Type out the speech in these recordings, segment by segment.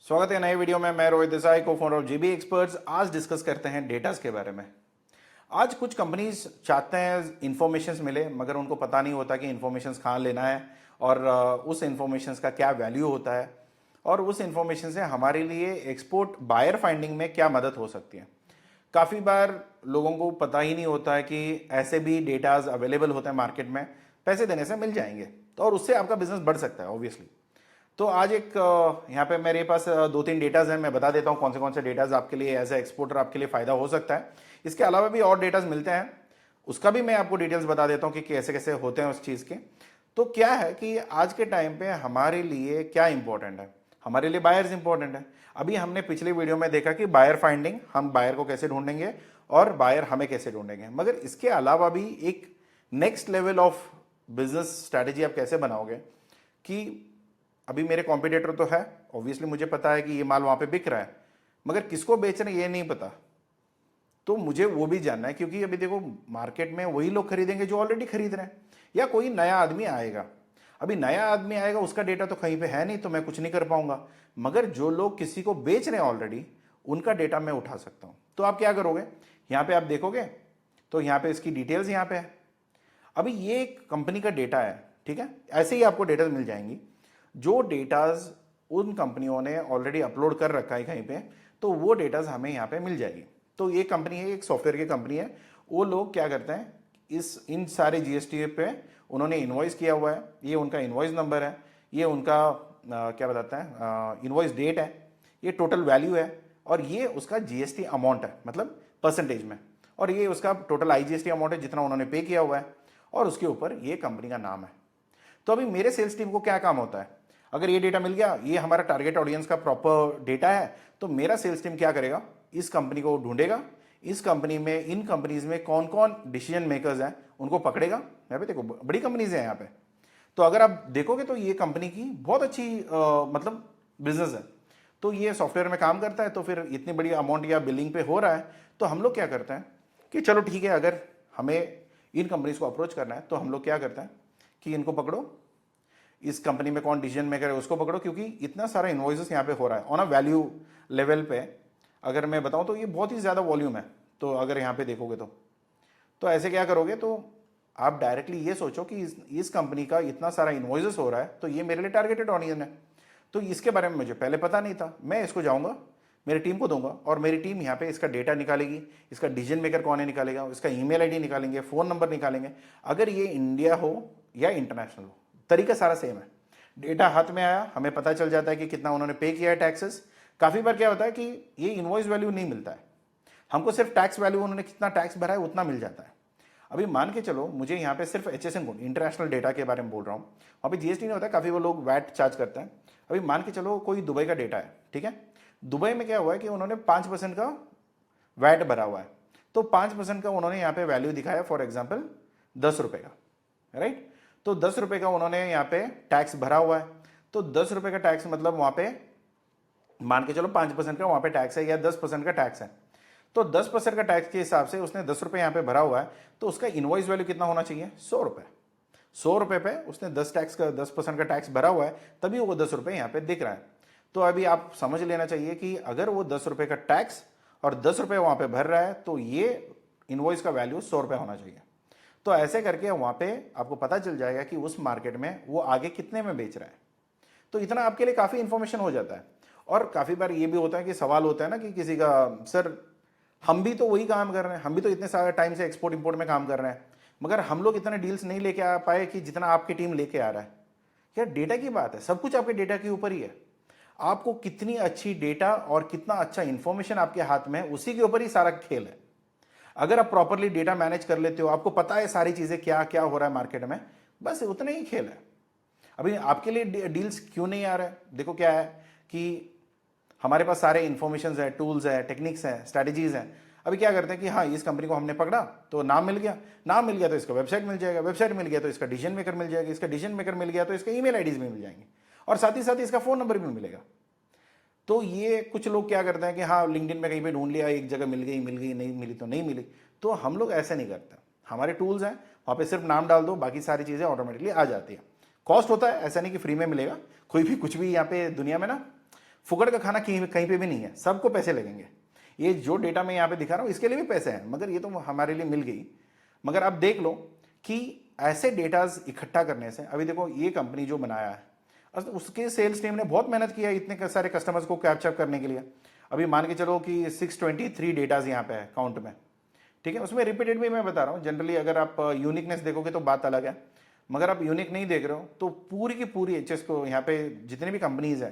स्वागत है नए वीडियो में। मैं रोहित देसाई, को फाउंडर ऑफ जीबी एक्सपर्ट्स। आज डिस्कस करते हैं डेटास के बारे में। आज कुछ कंपनीज चाहते हैं इंफॉर्मेशंस मिले, मगर उनको पता नहीं होता कि इंफॉर्मेशंस कहाँ लेना है और उस इंफॉर्मेशंस का क्या वैल्यू होता है और उस इंफॉर्मेशन से हमारे लिए एक्सपोर्ट बायर फाइंडिंग में क्या मदद हो सकती है। काफ़ी बार लोगों को पता ही नहीं होता है कि ऐसे भी डेटाज अवेलेबल होते हैं मार्केट में, पैसे देने से मिल जाएंगे तो और उससे आपका बिजनेस बढ़ सकता है ऑब्वियसली। तो आज एक यहाँ पे मेरे पास दो तीन डेटाज हैं, मैं बता देता हूँ कौन से डेटाज आपके लिए एज ए एक्सपोर्टर आपके लिए फ़ायदा हो सकता है। इसके अलावा भी और डेटाज मिलते हैं, उसका भी मैं आपको डिटेल्स बता देता हूँ कि कैसे कैसे होते हैं उस चीज़ के। तो क्या है कि आज के टाइम पे हमारे लिए क्या इंपॉर्टेंट है, हमारे लिए बायर्स इंपॉर्टेंट है। अभी हमने पिछले वीडियो में देखा कि बायर फाइंडिंग, हम बायर को कैसे ढूंढेंगे और बायर हमें कैसे ढूंढेंगे, मगर इसके अलावा भी एक next level of business strategy आप कैसे बनाओगे कि अभी मेरे कॉम्पिटिटर तो है, ऑब्वियसली मुझे पता है कि ये माल वहाँ पे बिक रहा है, मगर किसको बेच रहे हैं ये नहीं पता। तो मुझे वो भी जानना है, क्योंकि अभी देखो मार्केट में वही लोग खरीदेंगे जो ऑलरेडी खरीद रहे हैं, या कोई नया आदमी आएगा। अभी नया आदमी आएगा, उसका डेटा तो कहीं पे है नहीं, तो मैं कुछ नहीं कर पाऊंगा, मगर जो लोग किसी को बेच रहे हैं ऑलरेडी, उनका डेटा मैं उठा सकता हूं। तो आप क्या करोगे, यहाँ पे आप देखोगे तो यहाँ पे इसकी डिटेल्स यहाँ पे है। अभी ये एक कंपनी का डेटा है, ठीक है, ऐसे ही आपको डेटा मिल जाएंगी। जो डेटाज उन कंपनियों ने ऑलरेडी अपलोड कर रखा है कहीं पे, तो वो डेटाज हमें यहाँ पे मिल जाएगी। तो ये कंपनी है, एक सॉफ्टवेयर की कंपनी है। वो लोग क्या करते हैं, इन सारे जीएसटी पे उन्होंने इन्वॉइस किया हुआ है, ये उनका इन्वॉइस नंबर है, ये उनका क्या बताता है इन्वॉइस डेट है, ये टोटल वैल्यू है, और ये उसका जीएसटी अमाउंट है, मतलब परसेंटेज में, और ये उसका टोटल आईजीएसटी अमाउंट है जितना उन्होंने पे किया हुआ है, और उसके ऊपर ये कंपनी का नाम है। तो अभी मेरे सेल्स टीम को क्या काम होता है, अगर ये डेटा मिल गया, ये हमारा टारगेट ऑडियंस का प्रॉपर डेटा है, तो मेरा सेल्स टीम क्या करेगा, इस कंपनी को ढूंढेगा, इस कंपनी में, इन कंपनीज में कौन कौन डिसीजन मेकर्स हैं उनको पकड़ेगा। यहाँ पे देखो बड़ी कंपनीज हैं यहाँ पे, तो अगर आप देखोगे तो ये कंपनी की बहुत अच्छी मतलब बिजनेस है। तो ये सॉफ्टवेयर में काम करता है, तो फिर इतनी बड़ी अमाउंट या बिलिंग पे हो रहा है, तो हम लोग क्या करते हैं कि चलो ठीक है, अगर हमें इन कंपनीज को अप्रोच करना है तो हम लोग क्या करते हैं कि इनको पकड़ो, इस कंपनी में कौन डिसीजन मेकर है उसको पकड़ो, क्योंकि इतना सारा इन्वॉइसेस यहाँ पे हो रहा है ऑन अ वैल्यू लेवल पे। अगर मैं बताऊं तो ये बहुत ही ज़्यादा वॉल्यूम है। तो अगर यहाँ पे देखोगे तो ऐसे क्या करोगे, तो आप डायरेक्टली ये सोचो कि इस कंपनी का इतना सारा इन्वॉइसेस हो रहा है, तो ये मेरे लिए टारगेटेड ऑडियंस है। तो इसके बारे में मुझे पहले पता नहीं था, मैं इसको जाऊँगा मेरी टीम को दूंगा, और मेरी टीम यहाँ पे इसका डेटा निकालेगी, इसका डिसीजन मेकर कौन है निकालेगा, इसका ईमेल आईडी निकालेंगे, फ़ोन नंबर निकालेंगे। अगर ये इंडिया हो या इंटरनेशनल हो, तरीका सारा सेम है। डेटा हाथ में आया, हमें पता चल जाता है कि कितना उन्होंने पे किया है टैक्सेस। काफ़ी बार क्या होता है कि ये इन्वॉइस वैल्यू नहीं मिलता है, हमको सिर्फ टैक्स वैल्यू, उन्होंने कितना टैक्स भरा है उतना मिल जाता है। अभी मान के चलो, मुझे यहाँ पे सिर्फ एचएसएन कोड, इंटरनेशनल डेटा के बारे में बोल रहा हूँ, वहाँ पे जीएसटी नहीं होता है, काफ़ी वो लोग वैट चार्ज करते हैं। अभी मान के चलो कोई दुबई का डेटा है, ठीक है, दुबई में क्या हुआ है कि उन्होंने 5% का वैट भरा हुआ है, तो 5% का उन्होंने यहाँ पे वैल्यू दिखाया, फॉर एग्जाम्पल 10 रुपये का, राइट। तो 10 रुपये का उन्होंने यहाँ पे टैक्स भरा हुआ है, तो 10 रुपये का टैक्स मतलब वहाँ पे मान के चलो 5% का वहाँ पे टैक्स है या 10% का टैक्स है। तो 10% का टैक्स के हिसाब से उसने 10 रुपये यहाँ पे भरा हुआ है, तो उसका इनवॉइस वैल्यू कितना होना चाहिए, 100 रुपये। 100 रुपये पे उसने 10% का टैक्स भरा हुआ है, तभी वो 10 रुपये यहाँ पे दिख रहा है। तो अभी आप समझ लेना चाहिए कि अगर वो 10 रुपये का टैक्स और 10 रुपये वहाँ पे भर रहा है, तो ये इनवॉइस का वैल्यू 100 रुपये होना चाहिए। तो ऐसे करके वहाँ पे आपको पता चल जाएगा कि उस मार्केट में वो आगे कितने में बेच रहा है। तो इतना आपके लिए काफ़ी इंफॉर्मेशन हो जाता है। और काफ़ी बार ये भी होता है कि सवाल होता है ना कि किसी का, सर हम भी तो वही काम कर रहे हैं, हम भी तो इतने सारे टाइम से एक्सपोर्ट इंपोर्ट में काम कर रहे हैं, मगर हम लोग इतने डील्स नहीं लेके आ पाए कि जितना आपकी टीम लेके आ रहा है। यार डेटा की बात है, सब कुछ आपके डेटा के ऊपर ही है। आपको कितनी अच्छी डेटा और कितना अच्छा इंफॉर्मेशन आपके हाथ में है, उसी के ऊपर ही सारा खेल है। अगर आप प्रॉपरली डेटा मैनेज कर लेते हो, आपको पता है सारी चीज़ें क्या क्या हो रहा है मार्केट में, बस उतना ही खेल है। अभी आपके लिए डील्स क्यों नहीं आ रहा है, देखो क्या है कि हमारे पास सारे इन्फॉर्मेशन है, टूल्स है, टेक्निक्स हैं, स्ट्रैटेजीज हैं। अभी क्या करते हैं कि हाँ, इस कंपनी को हमने पकड़ा तो नाम मिल गया, नाम मिल गया तो इसका वेबसाइट मिल जाएगा, वेबसाइट मिल गया तो इसका डिसीजन मेकर मिल जाएगा, इसका डिसीजन मेकर मिल गया तो इसका ईमेल आईडीज भी मिल जाएंगे, और साथ ही साथ इसका फ़ोन नंबर भी मिलेगा। तो ये कुछ लोग क्या करते हैं कि हाँ, लिंक्डइन में कहीं पे ढूंढ लिया, एक जगह मिल गई, नहीं मिली तो नहीं मिली। तो हम लोग ऐसे नहीं करते, हमारे टूल्स हैं, वहाँ पे सिर्फ नाम डाल दो, बाकी सारी चीज़ें ऑटोमेटिकली आ जाती है। कॉस्ट होता है, ऐसा नहीं कि फ्री में मिलेगा, कोई भी कुछ भी यहाँ पे दुनिया में ना फुकड़ का खाना कहीं कहीं पे भी नहीं है, सबको पैसे लगेंगे। ये जो डेटा मैं यहाँ पे दिखा रहा हूँ इसके लिए भी पैसे हैं, मगर ये तो हमारे लिए मिल गई। मगर आप देख लो कि ऐसे डेटाज इकट्ठा करने से, अभी देखो ये कंपनी जो बनाया है उसके सेल्स टीम ने बहुत मेहनत किया है इतने सारे कस्टमर्स को कैप्चर करने के लिए। अभी मान के चलो कि 623 डेटाज यहाँ पे है काउंट में, ठीक है। उसमें रिपीटेड भी मैं बता रहा हूँ, जनरली अगर आप यूनिकनेस देखोगे तो बात अलग है, मगर आप यूनिक नहीं देख रहे हो तो पूरी की पूरी एचएस को यहाँ पे जितनी भी कंपनीज है,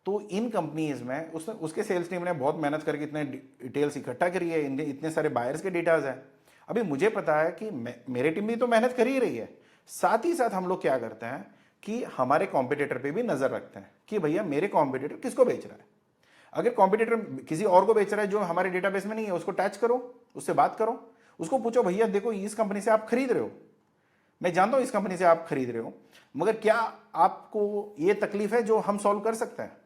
तो इन कंपनीज में उसके सेल्स टीम ने बहुत मेहनत करके इतने डिटेल्स इकट्ठा करी है, इतने सारे बायर्स के डेटाज है। अभी मुझे पता है कि मेरे टीम भी तो मेहनत कर ही रही है, साथ ही साथ हम लोग क्या करते हैं कि हमारे कॉम्पिटिटर पे भी नजर रखते हैं कि भैया मेरे कॉम्पिटिटर किसको बेच रहा है। अगर कॉम्पिटिटर किसी और को बेच रहा है जो हमारे डेटाबेस में नहीं है, उसको टच करो, उससे बात करो, उसको पूछो भैया देखो इस कंपनी से आप खरीद रहे हो, मैं जानता हूं इस कंपनी से आप खरीद रहे हो, मगर क्या आपको ये तकलीफ है जो हम सॉल्व कर सकते हैं,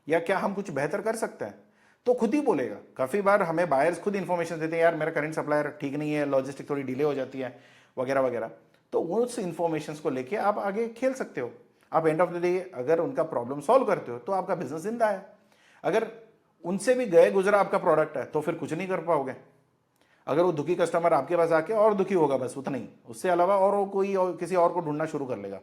या क्या हम कुछ बेहतर कर सकते हैं? तो खुद ही बोलेगा। काफी बार हमें बायर्स खुद इंफॉर्मेशन देते हैं, यार मेरा करंट सप्लायर ठीक नहीं है, लॉजिस्टिक थोड़ी डिले हो जाती है वगैरह वगैरह। तो उस इंफॉर्मेशन को लेके आप आगे खेल सकते हो। आप एंड ऑफ द डे अगर उनका प्रॉब्लम सॉल्व करते हो तो आपका बिजनेस जिंदा है। अगर उनसे भी गए गुजरा आपका प्रोडक्ट है तो फिर कुछ नहीं कर पाओगे। अगर वो दुखी कस्टमर आपके पास आके और दुखी होगा, बस उतना ही, उससे अलावा और वो कोई और किसी और को ढूंढना शुरू कर लेगा।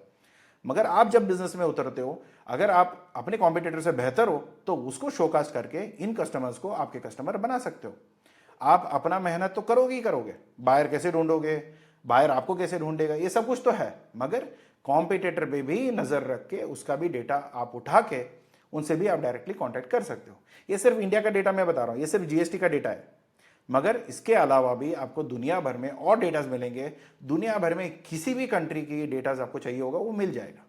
मगर आप जब बिजनेस में उतरते हो, अगर आप अपने कॉम्पिटिटर से बेहतर हो तो उसको शोकास्ट करके इन कस्टमर्स को आपके कस्टमर बना सकते हो। आप अपना मेहनत तो करोगे ही करोगे, बायर कैसे ढूंढोगे, बायर आपको कैसे ढूंढेगा, ये सब कुछ तो है, मगर कॉम्पिटिटर पे भी नजर रख के उसका भी डेटा आप उठा के उनसे भी आप डायरेक्टली कांटेक्ट कर सकते हो। ये सिर्फ इंडिया का डेटा मैं बता रहा हूं, ये सिर्फ जीएसटी का डेटा है, मगर इसके अलावा भी आपको दुनिया भर में और डेटाज मिलेंगे। दुनिया भर में किसी भी कंट्री की डेटाज आपको चाहिए होगा वो मिल जाएगा,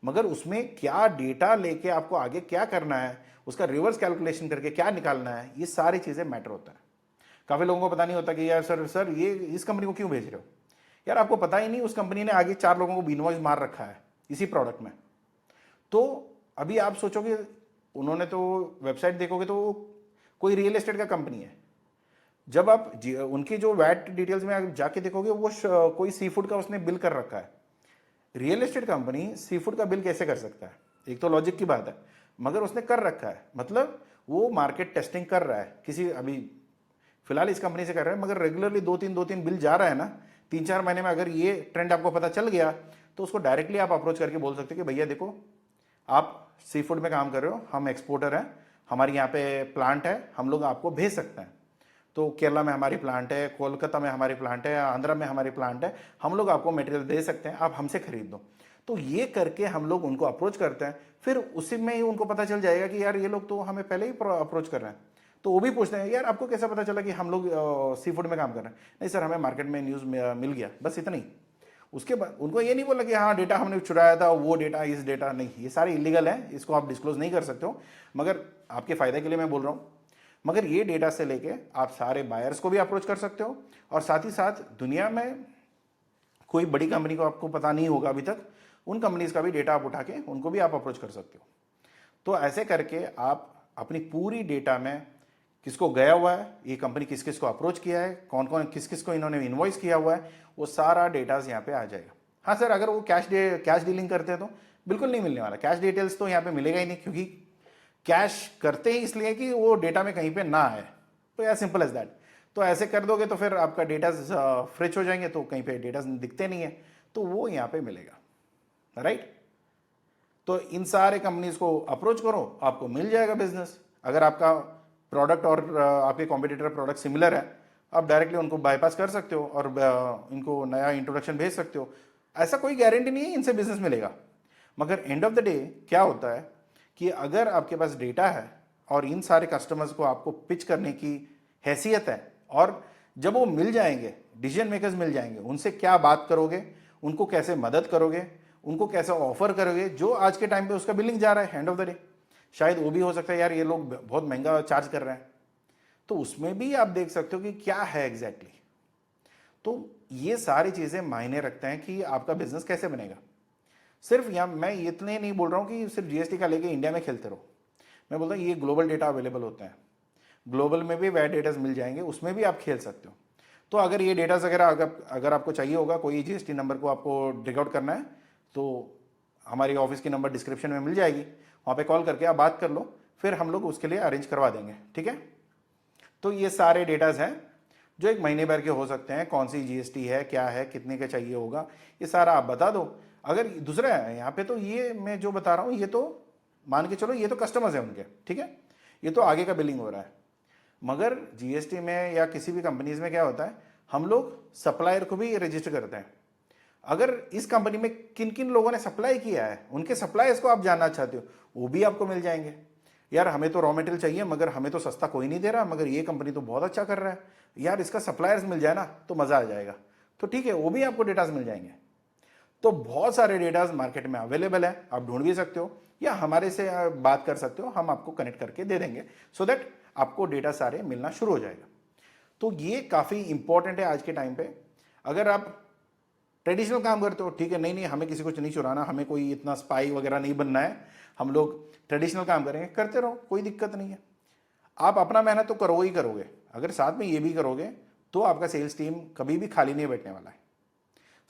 मगर उसमें क्या डेटा लेके आपको आगे क्या करना है, उसका रिवर्स कैलकुलेशन करके क्या निकालना है, ये सारी चीजें मैटर होता है। काफी लोगों को पता नहीं होता कि यार सर ये इस कंपनी को क्यों भेज रहे हो। यार आपको पता ही नहीं उस कंपनी ने आगे 4 लोगों को इनवॉइस मार रखा है इसी प्रोडक्ट में। तो अभी आप सोचोगे, उन्होंने तो वेबसाइट देखोगे तो कोई रियल एस्टेट का कंपनी है, जब आप उनकी जो वैट डिटेल्स में आप जाके देखोगे वो कोई सी फूड का उसने बिल कर रखा है। Real estate company sea food का बिल कैसे कर सकता है? एक तो लॉजिक की बात है, मगर उसने कर रखा है, मतलब वो मार्केट टेस्टिंग कर रहा है किसी, अभी फिलहाल इस कंपनी से कर रहा है, मगर रेगुलरली 2-3 बिल जा रहा है ना 3-4 महीने में। अगर ये ट्रेंड आपको पता चल गया तो उसको डायरेक्टली आप अप्रोच करके बोल सकते हो कि भैया देखो आप सी फूड में काम कर रहे हो, हम एक्सपोर्टर हैं, हमारे यहाँ पे प्लांट है, हम लोग आपको भेज सकते हैं। तो केरला में हमारी प्लांट है, कोलकाता में हमारी प्लांट है, आंध्रा में हमारी प्लांट है, हम लोग आपको मटेरियल दे सकते हैं, आप हमसे खरीद दो। तो ये करके हम लोग उनको अप्रोच करते हैं, फिर उसी में ही उनको पता चल जाएगा कि यार ये लोग तो हमें पहले ही अप्रोच कर रहे हैं। तो वो भी पूछते हैं यार आपको कैसा पता चला कि हम लोग सी फूड में काम कर रहे हैं? नहीं सर, हमें मार्केट में न्यूज़ मिल गया, बस इतना ही। उसके बाद उनको ये नहीं बोला कि हाँ डेटा हमने चुराया था, वो डेटा इस डेटा नहीं, ये सारे इलीगल है, इसको आप डिस्क्लोज नहीं कर सकते हो, मगर आपके फायदे के लिए मैं बोल रहा हूँ। मगर ये डेटा से लेके आप सारे बायर्स को भी अप्रोच कर सकते हो, और साथ ही साथ दुनिया में कोई बड़ी कंपनी को आपको पता नहीं होगा अभी तक, उन कंपनीज का भी डेटा आप उठा के उनको भी आप अप्रोच कर सकते हो। तो ऐसे करके आप अपनी पूरी डेटा में किसको गया हुआ है, ये कंपनी किस किस को अप्रोच किया है, कौन कौन किस किस को इन्होंने इन्वॉइस किया हुआ है, वो सारा डेटाज यहाँ पे आ जाएगा। हाँ सर, अगर वो कैश डीलिंग करते हैं तो बिल्कुल नहीं मिलने वाला, कैश डिटेल्स तो यहाँ पे मिलेगा ही नहीं, क्योंकि कैश करते ही इसलिए कि वो डेटा में कहीं पे ना आए। तो यार सिंपल एज दैट। तो ऐसे कर दोगे तो फिर आपका डेटा फ्रिच हो जाएंगे, तो कहीं पे डेटा दिखते नहीं है, तो वो यहाँ पे मिलेगा, राइट। तो इन सारे कंपनीज को अप्रोच करो, आपको मिल जाएगा बिजनेस। अगर आपका प्रोडक्ट और आपके कॉम्पिटिटर प्रोडक्ट सिमिलर है, आप डायरेक्टली उनको बाईपास कर सकते हो और इनको नया इंट्रोडक्शन भेज सकते हो। ऐसा कोई गारंटी नहीं है इनसे बिजनेस मिलेगा, मगर एंड ऑफ द डे क्या होता है कि अगर आपके पास डेटा है और इन सारे कस्टमर्स को आपको पिच करने की हैसियत है, और जब वो मिल जाएंगे, डिसीजन मेकर्स मिल जाएंगे, उनसे क्या बात करोगे, उनको कैसे मदद करोगे, उनको कैसे ऑफर करोगे, जो आज के टाइम पे उसका बिलिंग जा रहा है एंड ऑफ द डे, शायद वो भी हो सकता है यार ये लोग बहुत महंगा चार्ज कर रहे हैं, तो उसमें भी आप देख सकते हो कि क्या है एग्जैक्टली। तो ये सारी चीजें मायने रखते हैं कि आपका बिजनेस कैसे बनेगा। सिर्फ यहाँ मैं इतने नहीं बोल रहा हूँ कि सिर्फ जीएसटी का लेके इंडिया में खेलते रहो, मैं बोलता हूँ ये ग्लोबल डेटा अवेलेबल होते हैं, ग्लोबल में भी वह डेटाज मिल जाएंगे, उसमें भी आप खेल सकते हो। तो अगर ये डेटाज अगर आपको चाहिए होगा, कोई जीएसटी नंबर को आपको डिक आउट करना है, तो हमारी ऑफिस की नंबर डिस्क्रिप्शन में मिल जाएगी, वहाँ पे कॉल करके आप बात कर लो, फिर हम लोग उसके लिए अरेंज करवा देंगे, ठीक है। तो ये सारे डेटाज हैं जो एक महीने भर के हो सकते हैं, कौन सी जीएसटी है, क्या है, कितने का चाहिए होगा, ये सारा आप बता दो। अगर दूसरा है यहाँ पे, तो ये मैं जो बता रहा हूँ ये तो मान के चलो ये तो कस्टमर्स है उनके, ठीक है, ये तो आगे का बिलिंग हो रहा है। मगर जीएसटी में या किसी भी कंपनीज में क्या होता है, हम लोग सप्लायर को भी रजिस्टर करते हैं। अगर इस कंपनी में किन किन लोगों ने सप्लाई किया है, उनके सप्लायर्स को आप जानना चाहते हो, वो भी आपको मिल जाएंगे। यार हमें तो रॉ मटेरियल चाहिए मगर हमें तो सस्ता कोई नहीं दे रहा, मगर ये कंपनी तो बहुत अच्छा कर रहा है, यार इसका सप्लायर्स मिल जाए ना तो मज़ा आ जाएगा, तो ठीक है, वो भी आपको डेटाज मिल जाएंगे। तो बहुत सारे डेटाज मार्केट में अवेलेबल है, आप ढूंढ भी सकते हो या हमारे से बात कर सकते हो, हम आपको कनेक्ट करके दे देंगे, सो दैट आपको डेटा सारे मिलना शुरू हो जाएगा। तो ये काफ़ी इंपॉर्टेंट है आज के टाइम पे। अगर आप ट्रेडिशनल काम करते हो, ठीक है, नहीं नहीं हमें किसी को नहीं चुराना, हमें कोई इतना स्पाई वगैरह नहीं बनना है, हम लोग ट्रेडिशनल काम करेंगे, करते रहो, कोई दिक्कत नहीं है। आप अपना मेहनत तो करोगे ही करोगे, अगर साथ में ये भी करोगे तो आपका सेल्स टीम कभी भी खाली नहीं बैठने वाला है।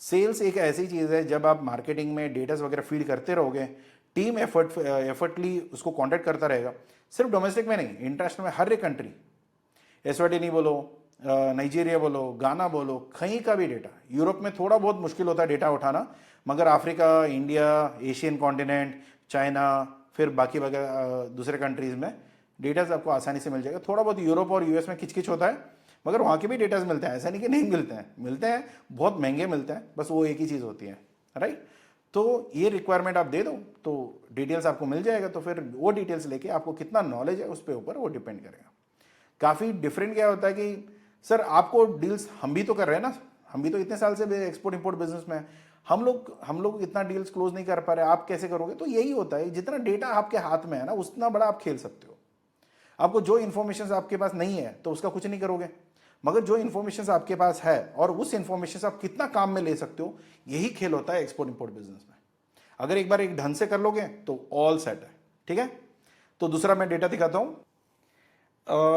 सेल्स एक ऐसी चीज़ है, जब आप मार्केटिंग में डेटास वगैरह फीड करते रहोगे, टीम एफर्टली उसको कॉन्टैक्ट करता रहेगा, सिर्फ डोमेस्टिक में नहीं, इंटरनेशनल में हर एक कंट्री, एस्वाटिनी बोलो, नाइजीरिया बोलो, गाना बोलो, कहीं का भी डेटा, यूरोप में थोड़ा बहुत मुश्किल होता है डेटा उठाना, मगर Africa, India, Asian continent, China, फिर बाकी वगैरह दूसरे कंट्रीज़ में डेटाज आपको आसानी से मिल जाएगा। थोड़ा बहुत यूरोप और यूएस में किचकिच होता है, मगर वहाँ के भी डेटाज मिलते हैं, ऐसा नहीं कि नहीं मिलते हैं, मिलते हैं, बहुत महंगे मिलते हैं, बस वो एक ही चीज़ होती है, राइट। तो ये रिक्वायरमेंट आप दे दो तो डिटेल्स आपको मिल जाएगा, तो फिर वो डिटेल्स लेके आपको कितना नॉलेज है उस पर ऊपर वो डिपेंड करेगा। काफ़ी डिफरेंट क्या होता है कि सर आपको डील्स हम भी तो कर रहे हैं ना, हम भी तो इतने साल से एक्सपोर्ट इंपोर्ट बिजनेस में हैं, हम लोग इतना डील्स क्लोज नहीं कर पा रहे, आप कैसे करोगे। तो यही होता है, जितना डेटा आपके हाथ में है ना उतना बड़ा आप खेल सकते हो। आपको जो इन्फॉर्मेशन आपके पास नहीं है तो उसका कुछ नहीं करोगे, मगर जो इन्फॉर्मेशन आपके पास है और उस इन्फॉर्मेशन से आप कितना काम में ले सकते हो, यही खेल होता है एक्सपोर्ट इंपोर्ट बिजनेस में। अगर एक बार एक ढंग से कर लोगे तो ऑल सेट है, ठीक है। तो दूसरा मैं डेटा दिखाता हूं।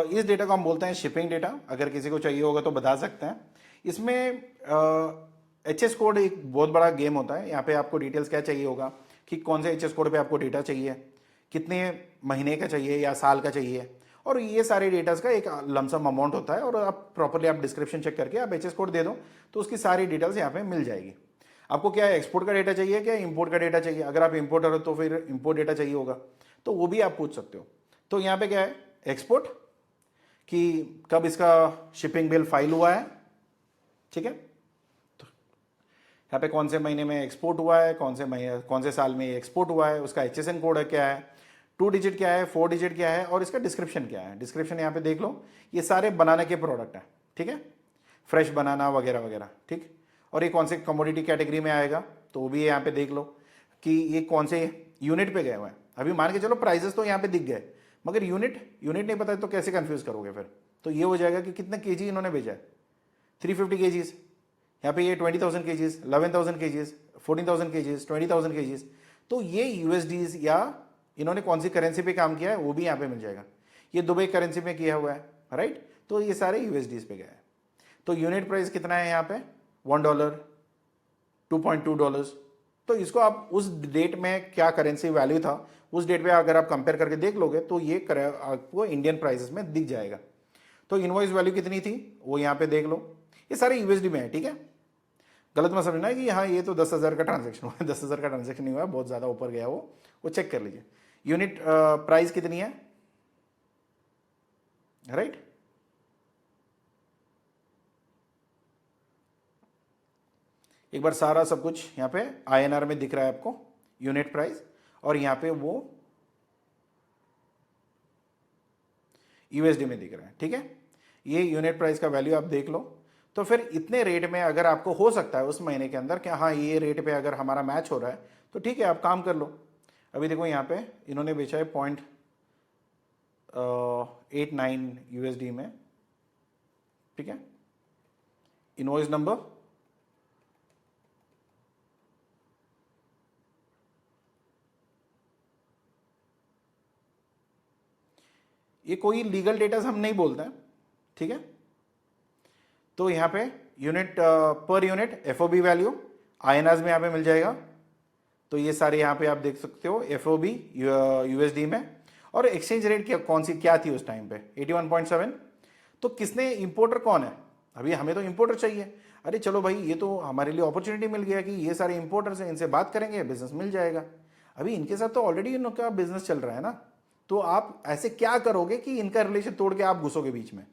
इस डेटा को हम बोलते हैं शिपिंग डेटा, अगर किसी को चाहिए होगा तो बता सकते हैं। इसमें एचएस कोड एक बहुत बड़ा गेम होता है, यहाँ पे आपको डिटेल्स क्या चाहिए होगा कि कौन से एचएस कोड पे आपको डेटा चाहिए, कितने महीने का चाहिए या साल का चाहिए, और ये सारे डेटास का एक लमसम अमाउंट होता है, और आप प्रॉपरली आप डिस्क्रिप्शन चेक करके आप एचएस कोड दे दो तो उसकी सारी डिटेल्स यहाँ पे मिल जाएगी। आपको क्या है, एक्सपोर्ट का डेटा चाहिए क्या इंपोर्ट का डेटा चाहिए, अगर आप इंपोर्टर हो तो फिर इंपोर्ट डेटा चाहिए होगा, तो वो भी आप पूछ सकते हो। तो यहाँ पे क्या है, एक्सपोर्ट कि कब इसका शिपिंग बिल फाइल हुआ है, ठीक है, तो यहाँ पे कौन से महीने में एक्सपोर्ट हुआ है, कौन से साल में एक्सपोर्ट हुआ है, उसका एचएसएन कोड है क्या है, 2 डिजिट क्या है, 4 डिजिट क्या है, और इसका डिस्क्रिप्शन क्या है। डिस्क्रिप्शन यहाँ पे देख लो, ये सारे बनाने के प्रोडक्ट हैं, ठीक है, फ्रेश बनाना वगैरह वगैरह, ठीक। और ये कौन से कमोडिटी कैटेगरी में आएगा तो वो भी यहाँ पे देख लो कि ये कौन से यूनिट पे गए हुए हैं। अभी मान के चलो प्राइजेस तो यहाँ पे दिख गए, मगर यूनिट नहीं पता तो कैसे कंफ्यूज करोगे फिर। तो ये हो जाएगा कि कितने केजी इन्होंने भेजा है, 350 केजीज, यहाँ पे ये 20,000 केजीज, 11,000 केजीज, 14,000 केजीज, 20,000 केजीज। तो ये यूएसडीज या इन्होंने कौन सी करेंसी पे काम किया है वो भी यहाँ पे मिल जाएगा। ये दुबई करेंसी में किया हुआ है, राइट, तो ये सारे यूएसडीज पे गए हैं। तो यूनिट प्राइस कितना है यहाँ पे, $1, $2.2। तो इसको आप उस डेट में क्या करेंसी वैल्यू था उस डेट पे अगर आप कंपेयर करके देख लोगे तो ये आपको इंडियन प्राइसेस में दिख जाएगा। तो इनवॉइस वैल्यू कितनी थी वो यहाँ पे देख लो, ये सारे यूएसडी में है, ठीक है। गलत मत समझना है कि हाँ ये तो 10,000 का ट्रांजेक्शन हुआ है, 10,000 का ट्रांजेक्शन नहीं हुआ है, बहुत ज़्यादा ऊपर गया वो चेक कर लीजिए। यूनिट प्राइस कितनी है, राइट। एक बार सारा सब कुछ यहाँ पे आईएनआर में दिख रहा है आपको यूनिट प्राइस, और यहाँ पे वो यूएसडी में दिख रहा है, ठीक है। ये यूनिट प्राइस का वैल्यू आप देख लो। तो फिर इतने रेट में अगर आपको हो सकता है उस महीने के अंदर कि हाँ ये रेट पे अगर हमारा मैच हो रहा है तो ठीक है आप काम कर लो। अभी देखो यहाँ पे इन्होंने बेचा है 0.89 यूएसडी में, ठीक है। इनवॉइस नंबर ये कोई लीगल डेटा हम नहीं बोलते हैं, ठीक है। तो यहाँ पे unit per unit FOB value INR में यहाँ पे मिल जाएगा, तो ये सारे यहाँ पे आप देख सकते हो, FOB USD में, और एक्सचेंज रेट कौन सी क्या थी उस टाइम पे 81.7। तो किसने, इंपोर्टर कौन है, अभी हमें तो इंपोर्टर चाहिए। अरे चलो भाई, ये तो हमारे लिए अपॉर्चुनिटी मिल गया कि ये सारे इंपोर्टर्स हैं, इनसे बात करेंगे, बिजनेस मिल जाएगा। अभी इनके साथ तो ऑलरेडी इनका बिजनेस चल रहा है ना, तो आप ऐसे क्या करोगे कि इनका रिलेशन तोड़ के आप घुसोगे बीच में,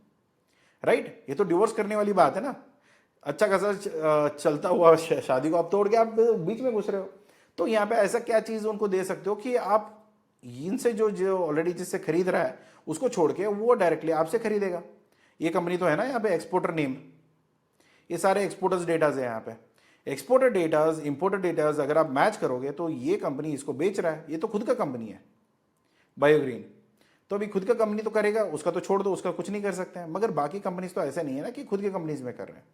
राइट? ये तो डिवोर्स करने वाली बात है ना। अच्छा खासा चलता हुआ शादी को आप तोड़ के आप बीच में घुस रहे हो। तो यहाँ पे ऐसा क्या चीज़ उनको दे सकते हो कि आप इनसे जो जो ऑलरेडी जिससे खरीद रहा है उसको छोड़ के वो डायरेक्टली आपसे खरीदेगा। ये कंपनी तो है ना यहाँ पे, एक्सपोर्टर नेम, ये सारे एक्सपोर्टर्स डेटाज है यहाँ पे। एक्सपोर्टर डेटाज, इंपोर्टर डेटाज अगर आप मैच करोगे तो ये कंपनी इसको बेच रहा है, ये तो खुद का कंपनी है बायोग्रीन। तो अभी खुद का कंपनी तो करेगा, उसका तो छोड़ दो, उसका कुछ नहीं कर सकते हैं। मगर बाकी कंपनीज तो ऐसा नहीं है ना कि खुद की कंपनीज में कर रहे हैं।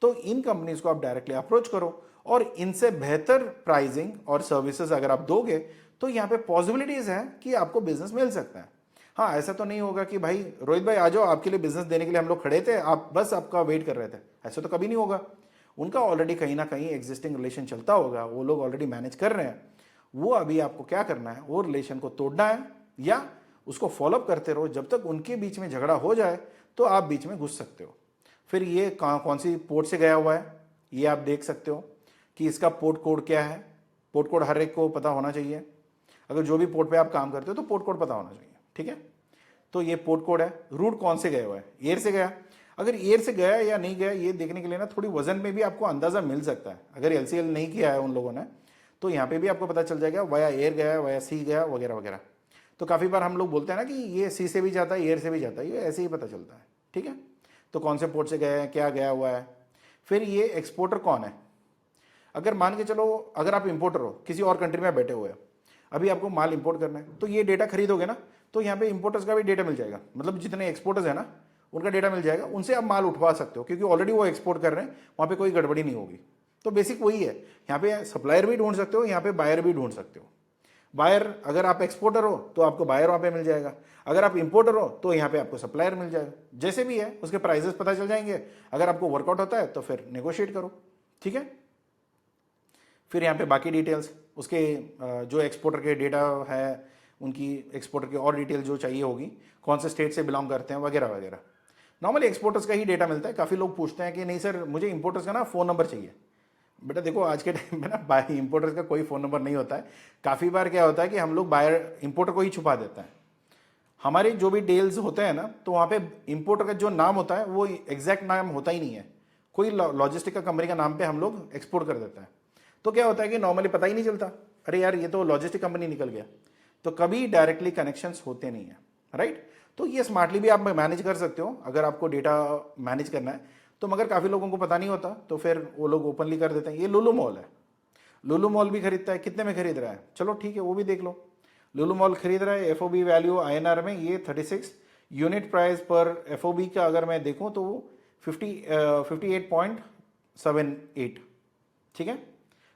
तो इन कंपनीज को आप डायरेक्टली अप्रोच करो और इनसे बेहतर प्राइसिंग और सर्विसेज अगर आप दोगे तो यहाँ पे पॉसिबिलिटीज है कि आपको बिजनेस मिल सकता है। हाँ, ऐसा तो नहीं होगा कि भाई रोहित भाई आ जाओ, आपके लिए बिजनेस देने के लिए हम लोग खड़े थे, आप बस आपका वेट कर रहे थे, ऐसा तो कभी नहीं होगा। उनका ऑलरेडी कहीं ना कहीं एग्जिस्टिंग रिलेशन चलता होगा, वो लोग ऑलरेडी मैनेज कर रहे हैं। वो अभी आपको क्या करना है, वो रिलेशन को तोड़ना है या उसको फॉलोअप करते रहो जब तक उनके बीच में झगड़ा हो जाए, तो आप बीच में घुस सकते हो। फिर ये कौन सी पोर्ट से गया हुआ है ये आप देख सकते हो कि इसका पोर्ट कोड क्या है। पोर्ट कोड हर एक को पता होना चाहिए, अगर जो भी पोर्ट पे आप काम करते हो तो पोर्ट कोड पता होना चाहिए, ठीक है? तो ये पोर्ट कोड है। रूट कौन से गया हुआ है, एयर से गया। अगर एयर से गया या नहीं गया ये देखने के लिए ना थोड़ी वजन में भी आपको अंदाजा मिल सकता है। अगर LCL नहीं किया है उन लोगों ने तो यहाँ पे भी आपको पता चल जाएगा वाया एयर गया, वाया सी गया, वगैरह वगैरह। तो काफ़ी बार हम लोग बोलते हैं ना कि ये सी से भी जाता है, एयर से भी जाता है, ये ऐसे ही पता चलता है, ठीक है? तो कौन से पोर्ट से गए हैं, क्या गया हुआ है। फिर ये एक्सपोर्टर कौन है। अगर मान के चलो, अगर आप इंपोर्टर हो, किसी और कंट्री में बैठे हुए हो, अभी आपको माल इंपोर्ट करना है, तो ये डेटा खरीदोगे ना, तो यहाँ पे इंपोर्टर्स का भी डेटा मिल जाएगा, मतलब जितने एक्सपोर्टर्स है ना उनका डेटा मिल जाएगा, उनसे आप माल उठवा सकते हो क्योंकि ऑलरेडी वो एक्सपोर्ट कर रहे हैं, वहाँ पे कोई गड़बड़ी नहीं होगी। तो बेसिक वही है, यहाँ पे सप्लायर भी ढूंढ सकते हो, यहाँ पे बायर भी ढूंढ सकते हो। बायर, अगर आप एक्सपोर्टर हो तो आपको बायर वहाँ पे मिल जाएगा, अगर आप इंपोर्टर हो तो यहाँ पे आपको सप्लायर मिल जाएगा। जैसे भी है उसके प्राइजेस पता चल जाएंगे, अगर आपको वर्कआउट होता है तो फिर नेगोशिएट करो, ठीक है? फिर यहाँ पे बाकी डिटेल्स, उसके जो एक्सपोर्टर के डेटा है, उनकी एक्सपोर्टर की और डिटेल जो चाहिए होगी, कौन से स्टेट से बिलोंग करते हैं, वगैरह वगैरह। नॉर्मली एक्सपोर्टर्स का ही डेटा मिलता है। काफ़ी लोग पूछते हैं कि नहीं सर मुझे इंपोर्टर्स का ना फ़ोन नंबर चाहिए। बेटा देखो, आज के टाइम में ना इंपोर्टर्स का कोई फ़ोन नंबर नहीं होता है। काफ़ी बार क्या होता है कि हम लोग बायर इंपोर्टर को ही छुपा देते हैं। हमारे जो भी डील्स होते हैं ना, तो वहाँ पे इंपोर्टर का जो नाम होता है वो एग्जैक्ट नाम होता ही नहीं है, कोई लॉजिस्टिक का कंपनी का नाम पे हम लोग एक्सपोर्ट कर देते हैं। तो क्या होता है कि नॉर्मली पता ही नहीं चलता, अरे यार ये तो लॉजिस्टिक कंपनी निकल गया। तो कभी डायरेक्टली कनेक्शंस होते नहीं है, राइट? तो ये स्मार्टली भी आप मैनेज कर सकते हो अगर आपको डेटा मैनेज करना है तो। मगर काफ़ी लोगों को पता नहीं होता तो फिर वो लोग ओपनली कर देते हैं। ये लुलु मॉल है, लुलु मॉल भी खरीदता है, कितने में खरीद रहा है, चलो ठीक है वो भी देख लो। लुलु मॉल खरीद रहा है FOB वैल्यू INR में, ये 36 यूनिट प्राइस पर FOB का अगर मैं देखूं तो वो 58.78, ठीक है?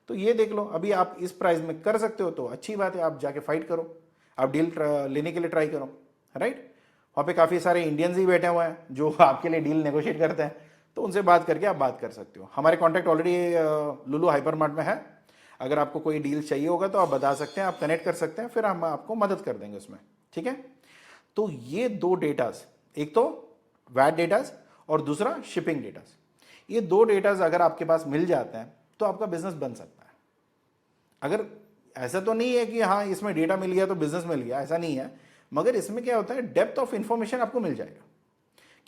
तो ये देख लो, अभी आप इस प्राइस में कर सकते हो तो अच्छी बात है, आप जाके फाइट करो, आप डील लेने के लिए ट्राई करो, राइट? वहाँ पे काफ़ी सारे इंडियंस ही बैठे हुए हैं जो आपके लिए डील नेगोशिएट करते हैं, तो उनसे बात करके आप बात कर सकते हो। हमारे कॉन्टैक्ट ऑलरेडी लुलु हाइपरमार्ट में है, अगर आपको कोई डील चाहिए होगा तो आप बता सकते हैं, आप कनेक्ट कर सकते हैं, फिर हम आपको मदद कर देंगे उसमें, ठीक है? तो ये दो डेटाज, एक तो वैट डेटाज और दूसरा शिपिंग डेटाज, ये दो डेटाज अगर आपके पास मिल जाते हैं तो आपका बिजनेस बन सकता है। अगर ऐसा तो नहीं है कि हाँ इसमें डेटा मिल गया तो बिजनेस मिल गया, ऐसा नहीं है। मगर इसमें क्या होता है, डेप्थ ऑफ इंफॉर्मेशन आपको मिल जाएगा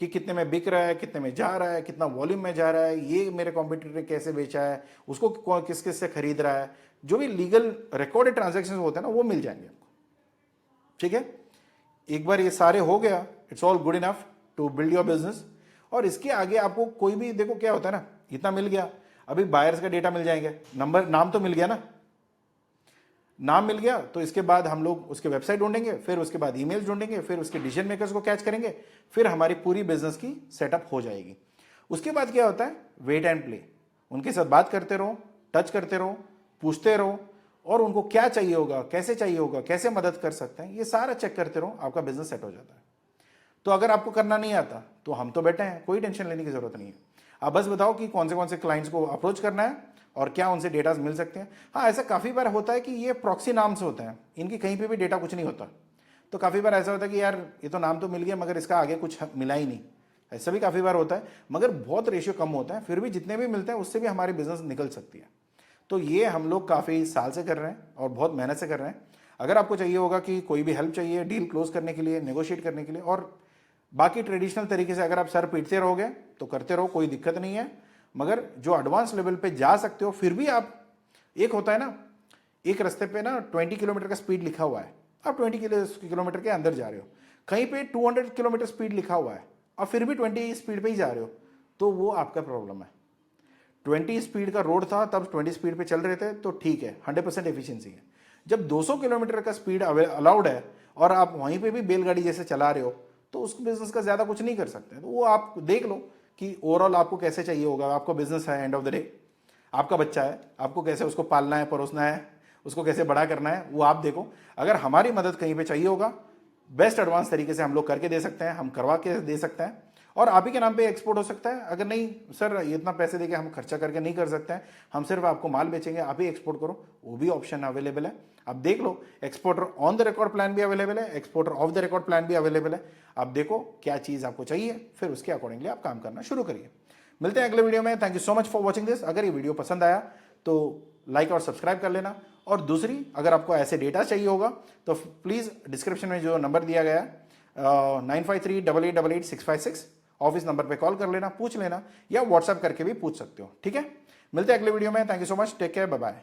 कि कितने में बिक रहा है, कितने में जा रहा है, कितना वॉल्यूम में जा रहा है, ये मेरे कॉम्पिटिटर ने कैसे बेचा है, उसको किस किस से खरीद रहा है, जो भी लीगल रिकॉर्डेड ट्रांजेक्शन होते हैं ना वो मिल जाएंगे आपको, ठीक है? एक बार ये सारे हो गया, it's all good enough to build your business. और इसके आगे आपको कोई भी, देखो क्या होता है ना, इतना मिल गया, अभी बायर्स का डेटा मिल जाएंगे, नंबर, नाम तो मिल गया ना, नाम मिल गया तो इसके बाद हम लोग उसके वेबसाइट ढूंढेंगे, फिर उसके बाद ईमेल्स ढूंढेंगे, फिर उसके डिसीजन मेकर्स को कैच करेंगे, फिर हमारी पूरी बिजनेस की सेटअप हो जाएगी। उसके बाद क्या होता है, वेट एंड प्ले, उनके साथ बात करते रहो, टच करते रहो, पूछते रहो, और उनको क्या चाहिए होगा, कैसे मदद कर सकते हैं, ये सारा चेक करते रहो, आपका बिजनेस सेट हो जाता है। तो अगर आपको करना नहीं आता तो हम तो बैठे हैं, कोई टेंशन लेने की जरूरत नहीं है। आप बस बताओ कि कौन से क्लाइंट्स को अप्रोच करना है, और क्या उनसे डेटा मिल सकते हैं। हाँ, ऐसा काफ़ी बार होता है कि ये प्रॉक्सी नाम से होते हैं, इनकी कहीं पे भी डेटा कुछ नहीं होता। तो काफ़ी बार ऐसा होता है कि यार ये तो नाम तो मिल गया मगर इसका आगे कुछ मिला ही नहीं, ऐसा भी काफ़ी बार होता है। मगर बहुत रेशियो कम होता है, फिर भी जितने भी मिलते हैं उससे भी हमारी बिजनेस निकल सकती है। तो ये हम लोग काफ़ी साल से कर रहे हैं और बहुत मेहनत से कर रहे हैं। अगर आपको चाहिए होगा कि कोई भी हेल्प चाहिए डील क्लोज करने के लिए, नेगोशिएट करने के लिए, और बाकी ट्रेडिशनल तरीके से अगर आप सर पीटते रहोगे तो करते रहो, कोई दिक्कत नहीं है। मगर जो एडवांस लेवल पे जा सकते हो फिर भी आप, एक होता है ना, एक रास्ते पे ना 20 किलोमीटर का स्पीड लिखा हुआ है, आप 20 किलोमीटर के अंदर जा रहे हो, कहीं पे 200 किलोमीटर स्पीड लिखा हुआ है और फिर भी 20 स्पीड पे ही जा रहे हो, तो वो आपका प्रॉब्लम है। 20 स्पीड का रोड था तब 20 स्पीड पे चल रहे थे तो ठीक है, 100% एफिशिएंसी है। जब 200 किलोमीटर का स्पीड अलाउड है और आप वहीं पे भी बैलगाड़ी जैसे चला रहे हो तो उस बिजनेस का ज़्यादा कुछ नहीं कर सकते। तो वो आप देख लो कि ओवरऑल आपको कैसे चाहिए होगा। आपका बिजनेस है, एंड ऑफ द डे आपका बच्चा है, आपको कैसे उसको पालना है, परोसना है, उसको कैसे बड़ा करना है, वो आप देखो। अगर हमारी मदद कहीं पे चाहिए होगा, बेस्ट एडवांस तरीके से हम लोग करके दे सकते हैं, हम करवा के दे सकते हैं, और आप ही के नाम पे एक्सपोर्ट हो सकता है। अगर नहीं सर इतना पैसे देके हम खर्चा करके नहीं कर सकते हैं, हम सिर्फ आपको माल बेचेंगे, आप ही एक्सपोर्ट करो, वो भी ऑप्शन अवेलेबल है। आप देख लो, exporter on the record plan भी अवेलेबल है, exporter of the record plan भी अवेलेबल है। आप देखो क्या चीज़ आपको चाहिए, फिर उसके अकॉर्डिंगली आप काम करना शुरू करिए। मिलते हैं अगले वीडियो में। Thank you so much for watching this. अगर ये वीडियो पसंद आया तो लाइक और सब्सक्राइब कर लेना। और दूसरी, अगर आपको ऐसे डेटा चाहिए होगा तो प्लीज़ डिस्क्रिप्शन में जो नंबर दिया गया है 9538888656 ऑफिस नंबर पे कॉल कर लेना, पूछ लेना, या व्हाट्सएप करके भी पूछ सकते हो। ठीक है, मिलते हैं अगले वीडियो में। Thank you so much, take care, bye bye.